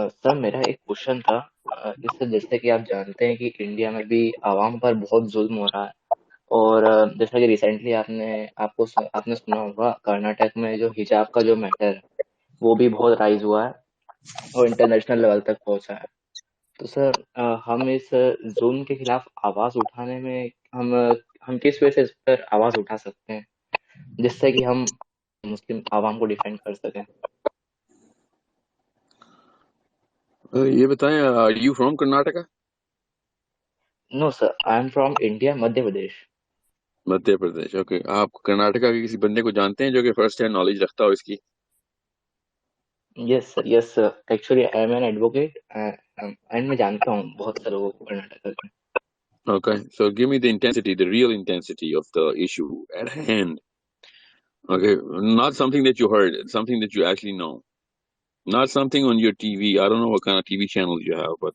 Sir मेरा एक question था। इस जैसे कि आप जानते हैं कि इंडिया में भी आवाम पर बहुत जुल्म हो रहा है। और जैसा कि रिसेंटली आपने सुना होगा कर्नाटक में जो हिजाब का जो मैटर है वो भी बहुत राइज हुआ है और इंटरनेशनल लेवल तक पहुंचा है। तो सर हम इस जुल्म के खिलाफ आवाज उठाने में हम किस वजह से इस पर आवाज उठा सकते हैं जिससे कि हम मुस्लिम आवाम को डिफेंड कर सकें। ये बताएं, are you from Karnataka? No sir, I am from India, Madhya Pradesh. Madhya Pradesh, okay. आप कर्नाटका के किसी बंदे को जानते हैं जो कि फर्स्ट हैंड नॉलेज रखता हो इसकी? Yes sir, yes sir, actually I am an advocate and मैं जानता हूँ बहुत सारे लोगों को कर्नाटक में। Okay, so give me the intensity, the real intensity of the issue at hand. Okay, not something that you heard, something that you actually know, not something on your TV. I don't know what kind of TV channels you have, but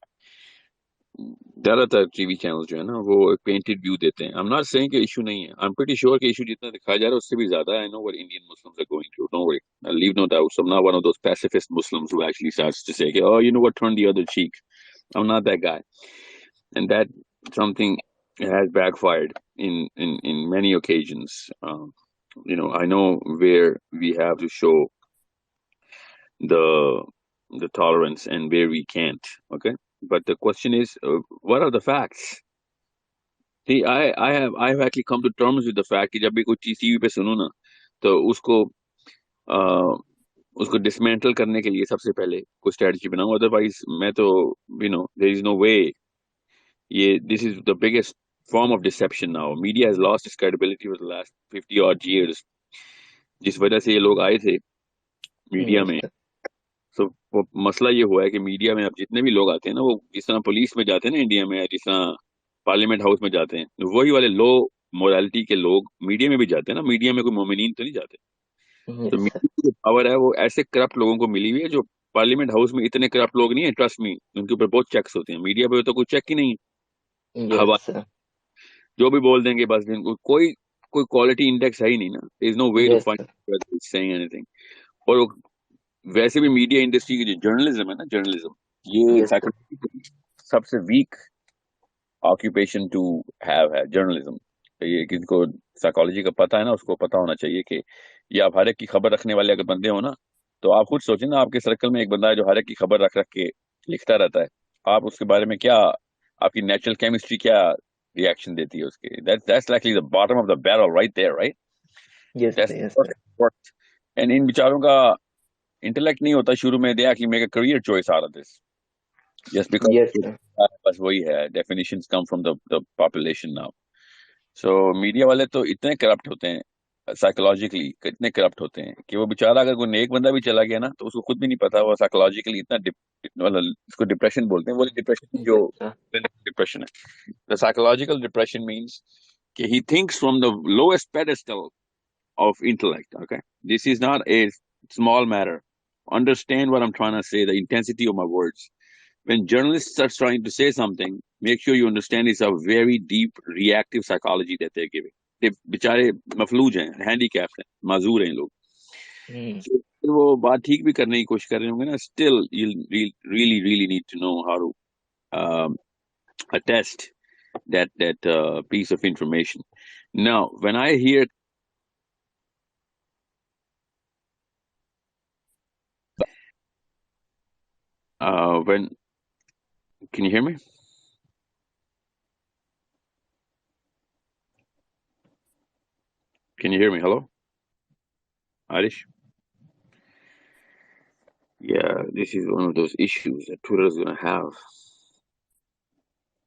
ज्यादातर TV channel जो है ना वो एक painted view देते हैं. I am not saying कि issue नहीं है. आई एम प्रीटी श्योर कि इशू जितना दिखाया जा रहा है उससे भी ज्यादा है. I know what Indian Muslims are going through. Don't worry, I leave no doubt. I'm not one of those pacifist Muslims who actually starts to say, oh, you know what, turn the other cheek. I'm not that guy. And that something has backfired in many occasions. I know where we have to show the the tolerance and where we can't. Okay, but the question is, what are the facts? See, I have actually come to terms with the fact कि जब भी कोई चीज TV पे सुनूं ना तो uh, उसको डिसमेंटल करने के लिए सबसे पहले कोई स्ट्रेटजी बनाऊं. अदरवाइज मैं तो देयर इज नो वे. ये this is the biggest form of deception now. Media has lost its credibility for the last 50 odd years. जिस वजह से ये लोग आए थे मीडिया यस में. सर। सो वो मसला ये हुआ है कि मीडिया में अब जितने भी लोग आते हैं ना, वो जिस तरह पुलिस में जाते हैं ना इंडिया में, या जिस तरह पार्लियामेंट हाउस में जाते हैं, तो वही वाले लो मोरालिटी के लोग मीडिया में भी जाते हैं ना. मीडिया में कोई मोमिनीन तो नहीं जाते. तो यस सर। मीडिया की जो पावर है वो ऐसे करप्ट लोगों को मिली हुई है. जो पार्लियामेंट हाउस में इतने करप्ट लोग नहीं है, ट्रस्ट मी, उनके ऊपर बहुत चेक्स होते हैं. मीडिया पे तो कोई चेक ही नहीं है. यस हवा सर। जो भी बोल देंगे बस. इनको कोई कोई क्वालिटी इंडेक्स है ही नहीं ना. Is no way to yes sir. Find saying anything. और वैसे भी मीडिया इंडस्ट्री की जो जर्नलिज्म है ना, जर्नलिज्म, ये यस सर। साइकोलॉजी सबसे वीक ऑक्यूपेशन टू हैव है, जर्नलिज्म. तो ये किसको साइकोलॉजी का पता है ना, उसको पता होना चाहिए कि ये आप हर एक की खबर रखने वाले अगर बंदे हो ना, तो आप खुद सोचें ना, आपके सर्कल में एक बंदा है जो हर एक की खबर रख रख के लिखता रहता है. आप उसके बारे में क्या, आपकी नेचुरल केमिस्ट्री क्या रिएक्शन देती है उसके. That's likely the bottom of the barrel right there, right. Yes that's sir. Yes sir. And इन बेचारों का इंटेलेक्ट नहीं होता शुरू में. They actually make a career choice out of this just yes because. Sir. बस वही है, definitions come from the population now. So media वाले तो इतने करप्ट होते हैं साइकोलॉजिकली, इतने करप्ट होते हैं कि वो बेचारा अगर कोई नेक बंदा भी चला गया ना तो उसको खुद भी नहीं पता वो साइकोलॉजिकली इतना मतलब इसको डिप्रेशन बोलते हैं. वो डिप्रेशन जो यस सर। डिप्रेशन है, द साइकोलॉजिकल डिप्रेशन मीन्स कि he thinks from the lowest pedestal of intellect. Okay, this is not a small matter. Understand what I'm trying to say, the intensity of my words. When journalists are trying to say something, make sure you understand it's a very deep reactive psychology that they're giving. they बेचारे मफलूज हैं, handicapped हैं, माजूर हैं ये लोग. हम्म। So, फिर वो बात ठीक भी करने की कोशिश कर रहे होंगे ना, still you really need to know how to um, attest that piece of information. Now when I hear when can you hear me? Can you hear me? Hello, Arish. Yeah, this is one of those issues that Twitter is going to have.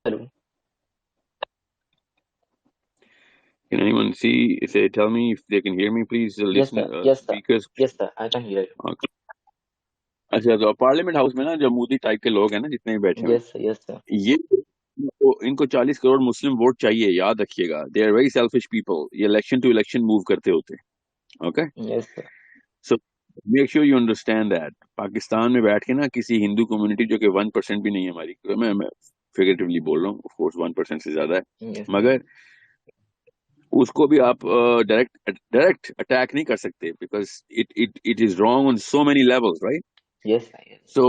Hello. Can anyone see if they tell me if they can hear me, please? Yes Listen, sir. Yes sir. speakers. Yes sir, I can hear Okay. अच्छा, तो parliament house में ना जो Modi type के लोग हैं ना जितने भी बैठे यू। हुए यस सर। Yes sir. हैं, ये इनको 40 करोड़ मुस्लिम वोट चाहिए, याद रखिएगा. They are very selfish people. ये इलेक्शन टू इलेक्शन मूव करते होते हैं. Okay, yes sir. So make sure you understand that. Pakistan में बैठ के ना किसी हिंदू कम्युनिटी जो कि 1% भी नहीं है हमारी, मैं फिगरेटिवली बोल रहा हूँ, ऑफ कोर्स 1% से ज्यादा है, यस सर। मगर उसको भी आप डायरेक्ट डायरेक्ट अटैक नहीं कर सकते because it is wrong on so many levels, right. Yes sir. Yes. So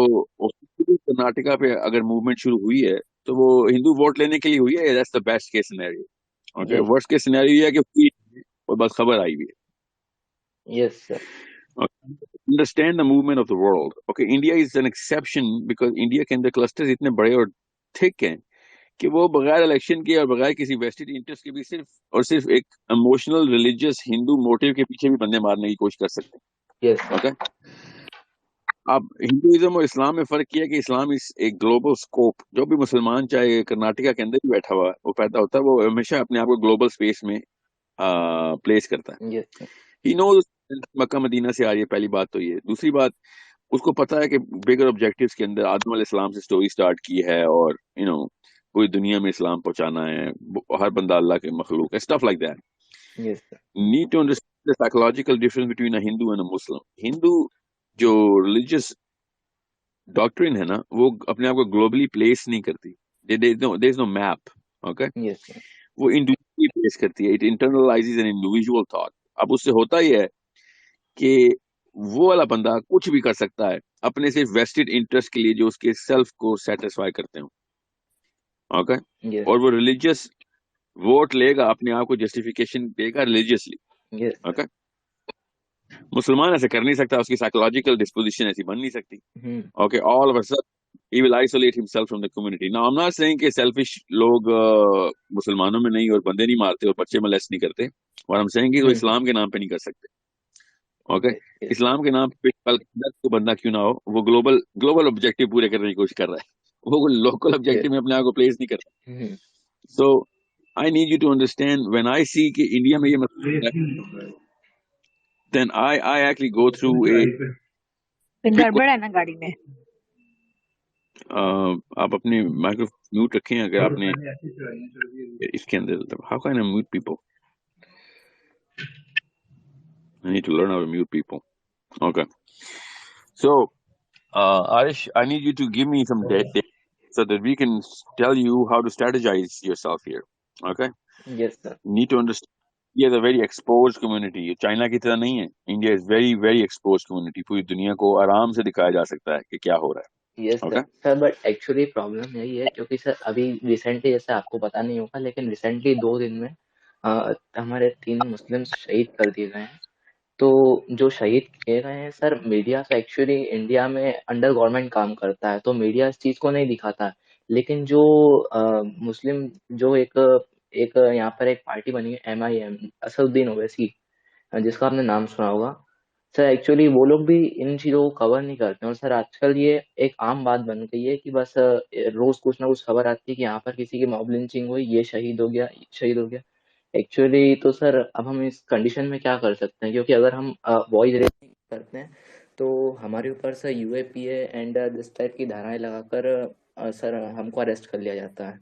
Karnataka पे अगर मूवमेंट शुरू हुई है तो वो हिंदू वोट लेने के लिए हुई है, that's the best case scenario. Okay, yes worst case scenario ये है कि हुई है और बस खबर आई हुई यस सर है। Understand the movement of the world. Okay, India is an exception because India के अंदर क्लस्टर्स इतने बड़े और थिक हैं कि वो बगैर इलेक्शन के और बगैर किसी वेस्टेड इंटरेस्ट के भी सिर्फ और सिर्फ एक इमोशनल रिलीजियस हिंदू मोटिव के पीछे भी बंदे मारने की कोशिश कर सकते यस हैं। सर ओके, अब हिंदुइज्म और इस्लाम में फर्क किया कि इस्लाम इस एक ग्लोबल स्कोप, जो भी मुसलमान चाहे कर्नाटका के अंदर भी बैठा हुआ है वो पैदा होता है, वो हमेशा अपने आप को ग्लोबल स्पेस में प्लेस करता है। Yes sir he knows Mecca Medina से आ रही है, पहली बात तो ये। दूसरी बात, उसको पता है कि बिगर ऑब्जेक्टिव्स के अंदर आदम अलैहिस्सलाम से स्टोरी स्टार्ट की है और पूरी दुनिया में इस्लाम पहुंचाना है, हर बंदा अल्लाह के मखलूक है, stuff like that. Yes sir need to understand the psychological difference between a Hindu and a Muslim. Hindu जो रिलीजियस डॉक्ट्रिन है ना, वो अपने आप को ग्लोबली प्लेस नहीं करती। There is no map. Okay, yes sir वो इंडिविजुअली प्लेस करती है, it internalises an individual thought. अब उससे होता ही है कि वो वाला बंदा कुछ भी कर सकता है अपने सिर्फ वेस्टेड इंटरेस्ट के लिए, जो उसके सेल्फ को सेटिस्फाई करते हो। ओके, यस और वो रिलीजियस वोट लेगा, अपने आप को जस्टिफिकेशन देगा रिलीजियसली। यस सर ओके, मुसलमान ऐसे कर नहीं सकता, उसकी साइकोलॉजिकल डिस्पोजिशन ऐसी बन नहीं सकती। Hmm okay, all of a sudden he will isolate himself from the community. Now I'm not saying कि selfish लोग मुसलमानों में नहीं और बंदे नहीं मारते और बच्चे मोलेस्ट नहीं करते, और हम saying कि वो हम्म इस्लाम के नाम पे नहीं कर सकते। ओके, यस यस इस्लाम के नाम पे कल को बंदा क्यों ना हो, वो ग्लोबल ग्लोबल ऑब्जेक्टिव पूरे करने की कोशिश कर रहा है, वो लोकल यस ऑब्जेक्टिव में अपने आप को प्लेस नहीं कर रहा। Hmm so I need you to understand, when I see कि इंडिया में ये मसला है, then I actually go through a quick. गड़बड़ है ना गाड़ी में। आप अपने माइक्रोफोन म्यूट रखें अगर आपने इसके अंदर। How can I mute people? I need to learn how to mute people. Okay, so Arish, I need you to give me some data so that we can tell you how to strategize yourself here. Okay, yes sir need to understand. India is a very exposed community. ये China की तरह नहीं है। India is very very exposed community. पूरी दुनिया को आराम से दिखाया जा सकता है कि क्या हो रहा यस है। Sir Okay, sir but actually problem यही है क्योंकि सर अभी रिसेंटली जैसे आपको पता नहीं होगा लेकिन रिसेंटली 2 दिन में हमारे 3 मुस्लिम्स शहीद कर दिए गए हैं। तो जो शहीद किए गए हैं सर मीडिया तो एक्चुअली इंडिया में अंडर गवर्नमेंट काम करता है तो मीडिया इस चीज को नहीं दिखाता है। लेकिन जो मुस्लिम जो एक एक यहाँ पर एक पार्टी बनी है MIM असदुद्दीन ओवैसी जिसका आपने नाम सुना होगा। सर एक्चुअली वो लोग भी इन चीजों को कवर नहीं करते हैं और सर आजकल ये एक आम बात बन गई है कि बस रोज कुछ ना कुछ खबर आती है कि यहाँ पर किसी की मॉब लिंचिंग हुई, ये शहीद हो गया, ये शहीद हो गया। एक्चुअली तो सर अब हम इस कंडीशन में क्या कर सकते हैं क्योंकि अगर हम वॉइस रेज करते हैं तो हमारे ऊपर sir UAPA and this type की धाराएं लगाकर सर हमको अरेस्ट कर लिया जाता है।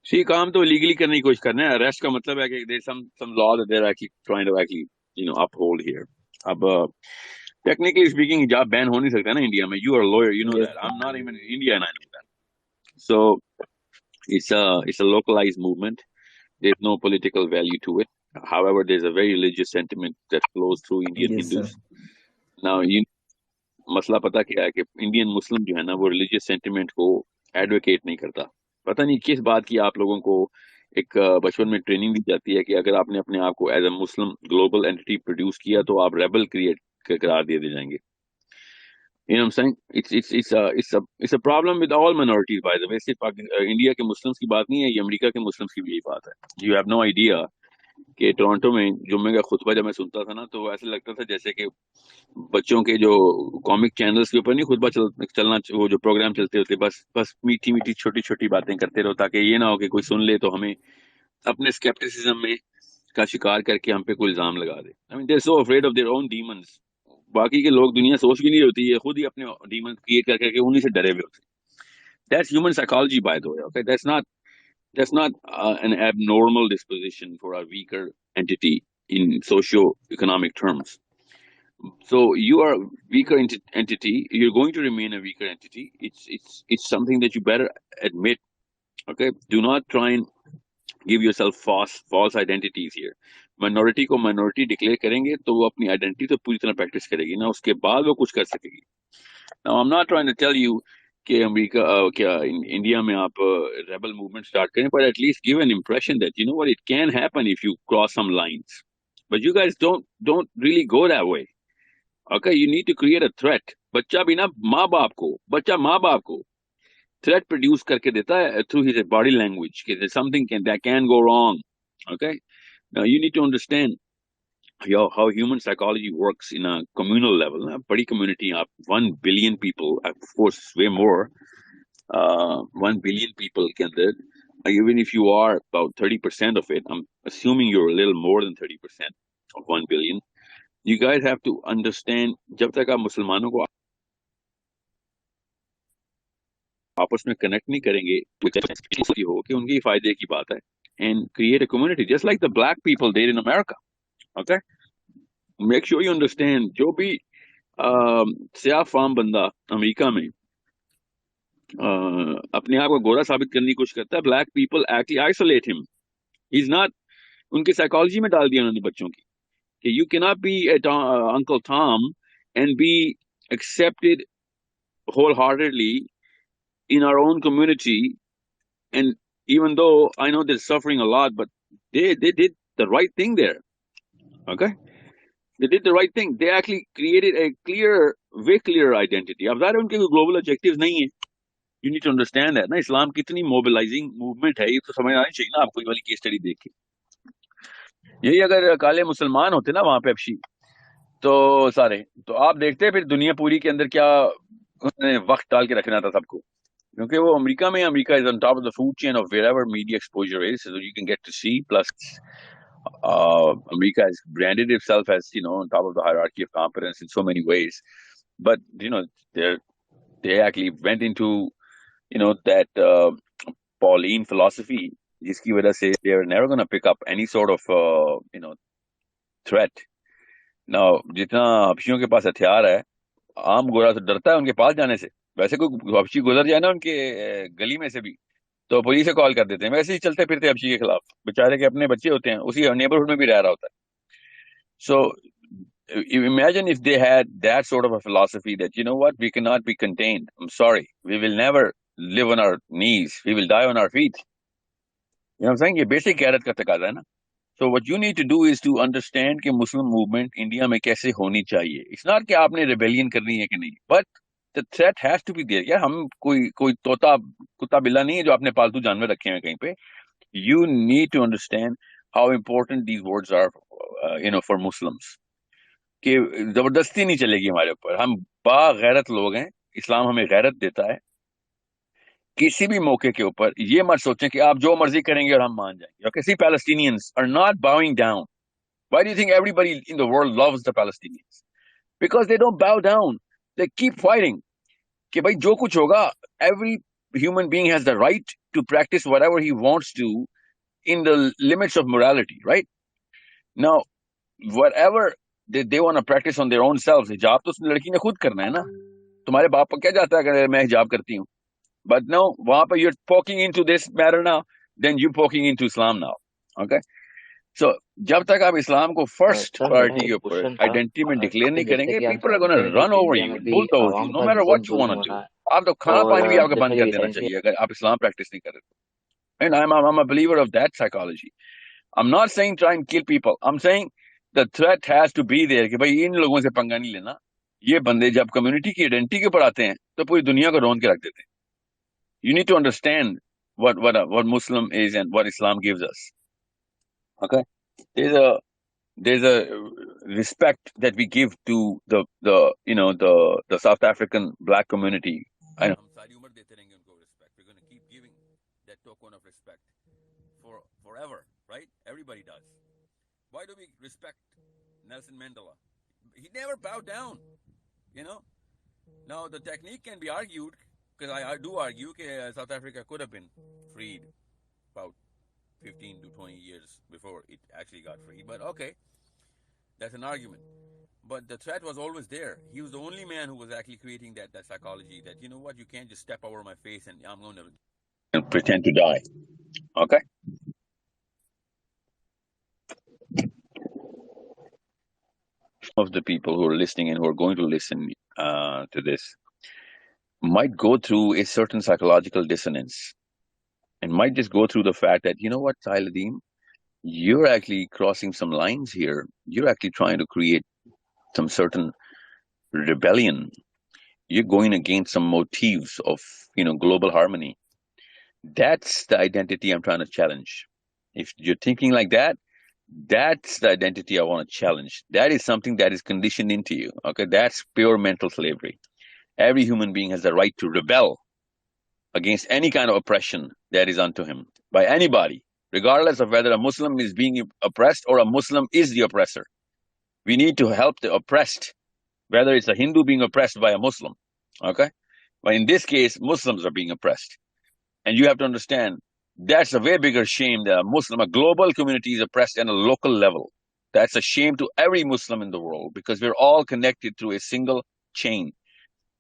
so ये काम तो लीगली करने की कोशिश कर रहे हैं। अरेस्ट का मतलब है कि there's some law that they're actually trying to actually uphold here. अब टेक्निकली स्पीकिंग हिजाब बैन हो नहीं सकता ना इंडिया में। You are lawyer, you know yes that. I sir am not even in India and I know that. So it's a localized movement. There's no political value to it. However, there's a very religious sentiment that flows through Indian yes sir Hindus. Now, मसला पता क्या है कि Indian Muslim जो है ना, वो religious sentiment को एडवोकेट नहीं करता। पता नहीं किस बात की आप लोगों को एक बचपन में ट्रेनिंग दी जाती है कि अगर आपने अपने आप को as a Muslim global entity produce किया तो आप रेबल क्रिएट करार दे जाएंगे। You know what I'm saying? It's a problem with all minorities, by the way. सिर्फ इंडिया के मुस्लिम्स की बात नहीं है, ये अमेरिका के मुस्लिम्स की भी यही बात है। यू हैव नो आइडिया कि टोरंटो में जुम्मे का खुतबा जब मैं सुनता था ना, तो ऐसे लगता था जैसे कि बच्चों के जो कॉमिक चैनल्स के ऊपर नहीं खुतबा चलना, वो जो प्रोग्राम चलते होते, बस बस मीठी मीठी छोटी छोटी बातें करते रहो ताकि ये ना हो कि कोई सुन ले तो हमें अपने स्केप्टिसिज्म में का शिकार करके हम पे कोई इल्जाम लगा दे। I mean they are so afraid of their own demons. बाकी के लोग, दुनिया सोच भी नहीं होती है, खुद ही अपने डीमन क्रिएट कर करके उन्हीं से डरे हुए होते हैं। That's human psychology by the way. Okay, that's not an abnormal disposition for a weaker entity in socio-economic terms. So you are a weaker entity. You're going to remain a weaker entity. It's something that you better admit. Okay, do not try and give yourself false identities here. Minority को minority declare करेंगे तो वो अपनी identity तो पूरी तरह practice करेगी ना, उसके बाद वो कुछ कर सकेगी. Now I'm not trying to tell you कि अमेरिका क्या इंडिया में आप रेबल मूवमेंट स्टार्ट करें, but at least give an impression that you know what, it can happen if you cross some lines. But you guys don't really go that way. Okay, you need to create a threat. बच्चा माँ बाप को threat produce करके देता है through his body language कि there's something that can go wrong. Okay, now you need to understand how human psychology works in a communal level. A bड़ी community, आप 1 billion people, of course way more, 1 billion people के अंदर, even if you are about 30% of it, I'm assuming you're a little more than 30% of 1 billion. You guys have to understand, जब तक आप मुसलमानों को आपस में कनेक्ट नहीं करेंगे तो हो कि उनके फायदे की बात है, and create a community just like the black people did in America. Okay, make sure you understand, जो भी सियाह फार्म बंदा अमेरिका में अपने आप को गोरा साबित करने की कोशिश करता है, black people actually isolate him. He is not, उनकी साइकोलॉजी में डाल दिया उन्होंने बच्चों की कि you can not be uncle Tom and be accepted wholeheartedly in our own community. And even though I know they're suffering a lot, but they did the right thing there. Okay, they did the right thing. They actually created a way clearer identity. अब ज़ाहिर है उनके कोई global objectives नहीं है. You need to understand that ना, इस्लाम कितनी mobilising movement है, ये तो समझ आनी चाहिए ना आपको, ये वाली केस स्टडी देख के. यही अगर काले मुसलमान होते ना वहां पे अफशी, तो सारे तो आप देखते फिर दुनिया पूरी के अंदर क्या उन्होंने वक्त डाल के रखना था सबको, क्योंकि वो अमेरिका में, America is on top of the food chain of wherever media exposure is, so you can get to see. Plus America has branded itself as, you know, on top of the hierarchy of competence in so many ways, but you know they actually went into, you know, that Pauline philosophy, जिसकी वजह से they are never going to pick up any sort of you know, threat. Now जितना हबशियों के पास हथियार है, आम गोरा तो डरता है उनके पास जाने से. वैसे कोई हबशी गुजर जाए ना उनके गली में से भी, तो पुलिस से कॉल कर देते हैं. वैसे ही चलते फिरते हबशी के खिलाफ, बेचारे के अपने बच्चे होते हैं, उसी नेबरहुड में भी रह रहा होता है. So imagine if they had that sort of a philosophy that, you know what, we cannot be contained. I'm sorry, we will never live on our knees, we will die on our feet. You know what I'm saying? ये basic गैरत का तकाजा है ना. So what you need to do is to understand कि Muslim movement India में कैसे होनी चाहिए. It's not कि आपने rebellion करनी है कि नहीं, but the threat has to be there. यार हम कोई तोता कुत्ता बिल्ला नहीं है जो आपने पालतू जानवर रखे हैं कहीं पे. You need to understand how important these words are, you know, for Muslims. कि जबरदस्ती नहीं चलेगी हमारे ऊपर. हम बागैरत लोग हैं, इस्लाम हमें गैरत देता है. किसी भी मौके के ऊपर ये मत सोचें कि आप जो मर्जी करेंगे और हम मान जाएंगे. Okay, see, Palestinians are not bowing down. Why do you think everybody in the world loves the Palestinians? Because they don't bow down. They keep fighting. कि भाई जो कुछ होगा, every human being has the right to practice whatever he wants to in the limits of morality, right? Now, whatever they want to practice on their own selves, हिजाब तो उस लड़की ने खुद करना है ना. तुम्हारे बाप को क्या जाता है अगर मैं हिजाब करती हूँ? But no, वहां पर you're poking into this matter now, then you poking into Islam now. Okay, so जब तक आप इस्लाम को फर्स्ट सर मेरा प्रायोरिटी के एक ऊपर क्वेश्चन था, आइडेंटिटी में डिक्लेयर कि नहीं जैसे करेंगे, कि आप पीपल आर गोना जानते हैं कि रन ओवर इंडिया यू में एंड भी बुलडोज यू, आवाम नो पर मैटर बहुत व्हाट यू जुल्म वांट हो टू डू. रहा है। आप तो खाना और पानी भी आपका जैसा बंद कि कर देना रिसेंटली चाहिए अगर आप इस्लाम प्रैक्टिस नहीं कर रहे. And I'm a believer of that psychology. I'm not saying try and kill people. I'm saying the threat has to be there कि भाई इन लोगों से पंगा नहीं लेना. ये बंदे जब कम्युनिटी की आइडेंटिटी के ऊपर आते हैं तो पूरी दुनिया को रोन के रख देते हैं. You need to understand what Muslim is and what Islam gives us. Okay, there's a respect that we give to the you know the South African black community. I know. हम सारी उम्र देते रहेंगे उनको respect. We're going to keep giving that token of respect forever, right? Everybody does. Why do we respect Nelson Mandela? He never bowed down, you know. Now the technique can be argued, because I do argue that South Africa could have been freed about 15 to 20 years before it actually got freed. But okay, that's an argument. But the threat was always there. He was the only man who was actually creating that psychology that, you know what, you can't just step over my face and I'm going to pretend to die. Okay? of the people who are listening and who are going to listen to this might go through a certain psychological dissonance and might just go through the fact that, you know what, Sahil Adeem, you're actually crossing some lines here. You're actually trying to create some certain rebellion. You're going against some motifs of, global harmony. That's the identity I'm trying to challenge. If you're thinking like that, that's the identity I want to challenge. That is something that is conditioned into you. Okay, that's pure mental slavery. Every human being has the right to rebel against any kind of oppression that is unto him by anybody, regardless of whether a Muslim is being oppressed or a Muslim is the oppressor. We need to help the oppressed, whether it's a Hindu being oppressed by a Muslim. Okay, but in this case, Muslims are being oppressed. And you have to understand that's a way bigger shame that a global community is oppressed at a local level. That's a shame to every Muslim in the world because we're all connected through a single chain.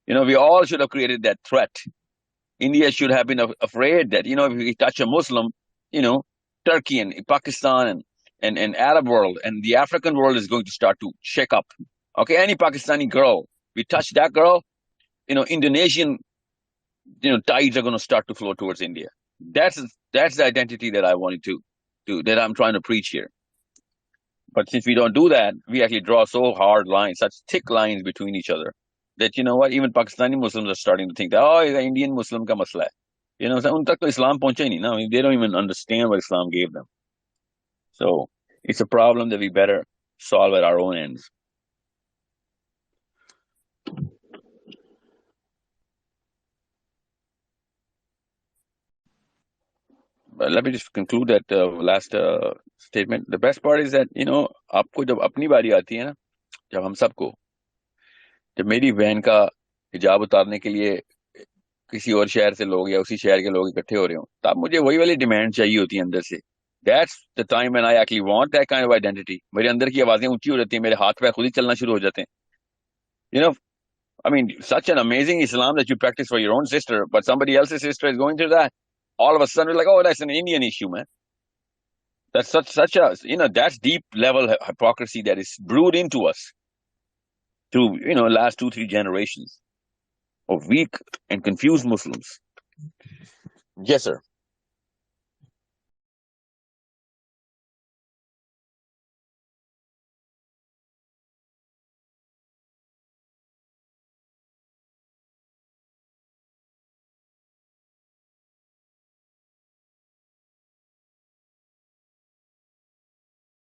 We all should have created that threat. India should have been afraid that, if we touch a Muslim, you know, Turkey and Pakistan and Arab world and the African world is going to start to shake up. Okay, any Pakistani girl, we touch that girl, Indonesian tides are going to start to flow towards India. That's the identity that I wanted to that I'm trying to preach here. But since we don't do that, we actually draw so hard lines, such thick lines between each other that even Pakistani Muslims are starting to think that the Indian Muslim ka masla hai. Un tak to Islam pahuncha hi nahi na. I mean, they don't even understand what Islam gave them. So it's a problem that we better solve at our own ends. But let me just conclude that last statement. The best part is that आपको जब अपनी बारी आती है ना, जब हम सबको, जब मेरी बहन का हिजाब उतारने के लिए किसी और शहर से लोग या उसी शहर के लोग इकट्ठे हो रहे हो, तब मुझे वही वाली डिमांड चाहिए होती है अंदर से. That's the time when I actually want that kind of identity. मेरे अंदर की आवाजें ऊंची हो जाती हैं, मेरे हाथ पैर खुद ही चलना शुरू हो जाते हैं. I mean, such an amazing Islam that you practice for your own sister, but somebody else's sister is going through that. All of a sudden, we're like, oh, that's an Indian issue, man. That's such a that's deep level hypocrisy that is brewed into us through last 2-3 generations of weak and confused Muslims. Yes, sir.